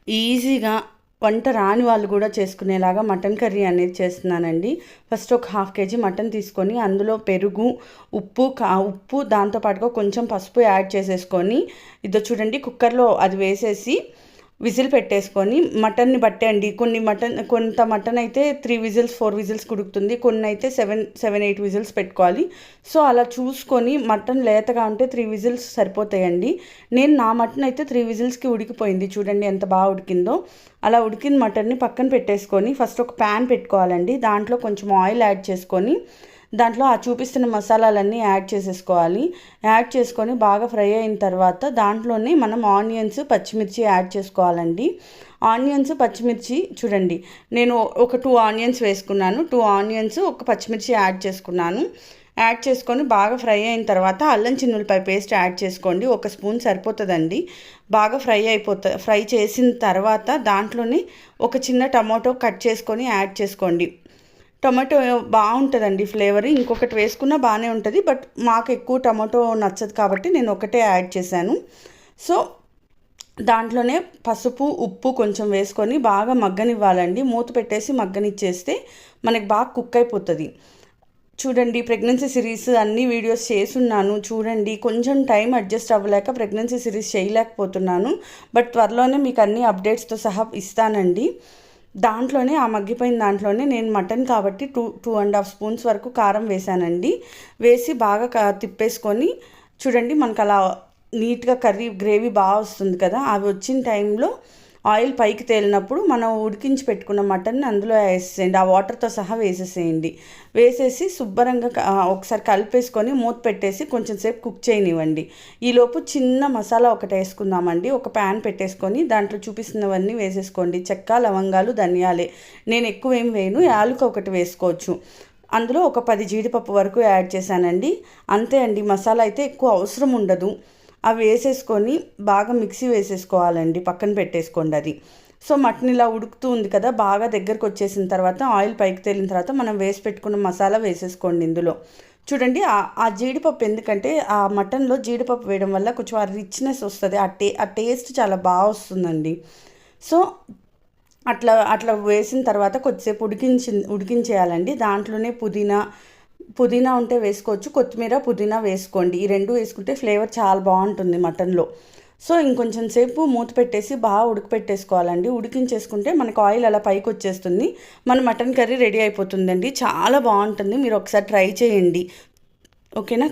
ఈజీగా వంట రాని వాళ్ళు కూడా చేసుకునేలాగా మటన్ కర్రీ అనేది చేస్తున్నానండి. ఫస్ట్ ఒక 1/2 kg మటన్ తీసుకొని అందులో పెరుగు, ఉప్పు దాంతోపాటుగా కొంచెం పసుపు యాడ్ చేసేసుకొని ఇదో చూడండి కుక్కర్లో అది వేసేసి విజిల్ పెట్టేసుకొని మటన్ని బట్టే అండి. కొంత మటన్ అయితే 3 విజిల్స్ 4 విజిల్స్ ఉడుకుతుంది, కొన్ని అయితే 7-8 విజిల్స్ పెట్టుకోవాలి. సో అలా చూసుకొని మటన్ లేతగా ఉంటే 3 విజిల్స్ సరిపోతాయండి. నా మటన్ అయితే 3 విజిల్స్కి ఉడికిపోయింది. చూడండి ఎంత బాగా ఉడికిందో. అలా ఉడికిన మటన్ని పక్కన పెట్టేసుకొని ఫస్ట్ ఒక ప్యాన్ పెట్టుకోవాలండి. దాంట్లో కొంచెం ఆయిల్ యాడ్ చేసుకొని దాంట్లో ఆ చూపిస్తున్న మసాలాలన్నీ యాడ్ చేసేసుకోవాలి. యాడ్ చేసుకొని బాగా ఫ్రై అయిన తర్వాత దాంట్లోనే మనం ఆనియన్స్, పచ్చిమిర్చి యాడ్ చేసుకోవాలండి. ఆనియన్స్, పచ్చిమిర్చి చూడండి నేను ఒక 2 ఆనియన్స్ వేసుకున్నాను. 2 ఆనియన్స్, ఒక పచ్చిమిర్చి యాడ్ చేసుకున్నాను. యాడ్ చేసుకొని బాగా ఫ్రై అయిన తర్వాత అల్లం చిన్నులపాయ పేస్ట్ యాడ్ చేసుకోండి. 1 స్పూన్ సరిపోతుందండి. బాగా ఫ్రై చేసిన తర్వాత దాంట్లోనే ఒక చిన్న టమాటో కట్ చేసుకొని యాడ్ చేసుకోండి. టమాటో బాగుంటుందండి ఫ్లేవర్. ఇంకొకటి వేసుకున్నా బాగానే ఉంటుంది, బట్ మాకు ఎక్కువ టమాటో నచ్చదు కాబట్టి నేను ఒకటే యాడ్ చేశాను. సో దాంట్లోనే పసుపు, ఉప్పు కొంచెం వేసుకొని బాగా మగ్గనివ్వాలండి. మూత పెట్టేసి మగ్గనిచ్చేస్తే మనకి బాగా కుక్ అయిపోతుంది. చూడండి ప్రెగ్నెన్సీ సిరీస్ అన్ని వీడియోస్ చేసున్నాను చూడండి. కొంచెం టైం అడ్జస్ట్ అవ్వలేక ప్రెగ్నెన్సీ సిరీస్ చేయలేకపోతున్నాను, బట్ త్వరలోనే మీకు అన్ని అప్డేట్స్తో సహా ఇస్తానండి. దాంట్లోనే ఆ మగ్గిపోయిన దాంట్లోనే నేను మటన్ కాబట్టి 2.5 స్పూన్స్ వరకు కారం వేసానండి. వేసి బాగా తిప్పేసుకొని చూడండి మనకు అలా నీట్గా గ్రేవీ బాగా వస్తుంది కదా. అవి వచ్చిన టైంలో ఆయిల్ పైకి తేలినప్పుడు మనం ఉడికించి పెట్టుకున్న మటన్ని అందులో వేసేసేయండి. ఆ వాటర్తో సహా వేసేసేయండి. వేసేసి శుభ్రంగా ఒకసారి కలిపేసుకొని మూత పెట్టేసి కొంచెం సేపు కుక్ చేయనివ్వండి. ఈలోపు చిన్న మసాలా ఒకటి వేసుకుందామండి. ఒక ప్యాన్ పెట్టేసుకొని దాంట్లో చూపిస్తున్నవన్నీ వేసేసుకోండి. చెక్క, లవంగాలు, ధనియాలే. నేను ఎక్కువ ఏం వేయను, యాలుక ఒకటి వేసుకోవచ్చు. అందులో ఒక 10 జీడిపప్పు వరకు యాడ్ చేశానండి. అంతే అండి, మసాలా అయితే ఎక్కువ అవసరం ఉండదు. అవి వేసేసుకొని బాగా మిక్సీ వేసేసుకోవాలండి. పక్కన పెట్టేసుకోండి అది. సో మటన్ ఇలా ఉడుకుతూ ఉంది కదా, బాగా దగ్గరకు వచ్చేసిన తర్వాత ఆయిల్ పైకి తేలిన తర్వాత మనం వేసి పెట్టుకున్న మసాలా వేసేసుకోండి ఇందులో. చూడండి ఆ జీడిపప్పు, ఎందుకంటే ఆ మటన్లో జీడిపప్పు వేయడం వల్ల కొంచెం ఆ రిచ్నెస్ వస్తుంది, ఆ టేస్ట్ చాలా బాగా వస్తుందండి. సో అట్లా వేసిన తర్వాత కొద్దిసేపు ఉడికించేయాలండి. దాంట్లోనే పుదీనా ఉంటే వేసుకోవచ్చు, కొత్తిమీర, పుదీనా వేసుకోండి. ఈ 2 వేసుకుంటే ఫ్లేవర్ చాలా బాగుంటుంది మటన్లో. సో ఇంకొంచెం సేపు మూత పెట్టేసి బాగా ఉడకపెట్టేసుకోవాలండి. ఉడికించేసుకుంటే మనకు ఆయిల్ అలా పైకి వచ్చేస్తుంది. మన మటన్ కర్రీ రెడీ అయిపోతుందండి. చాలా బాగుంటుంది, మీరు ఒకసారి ట్రై చేయండి. ఓకేనా?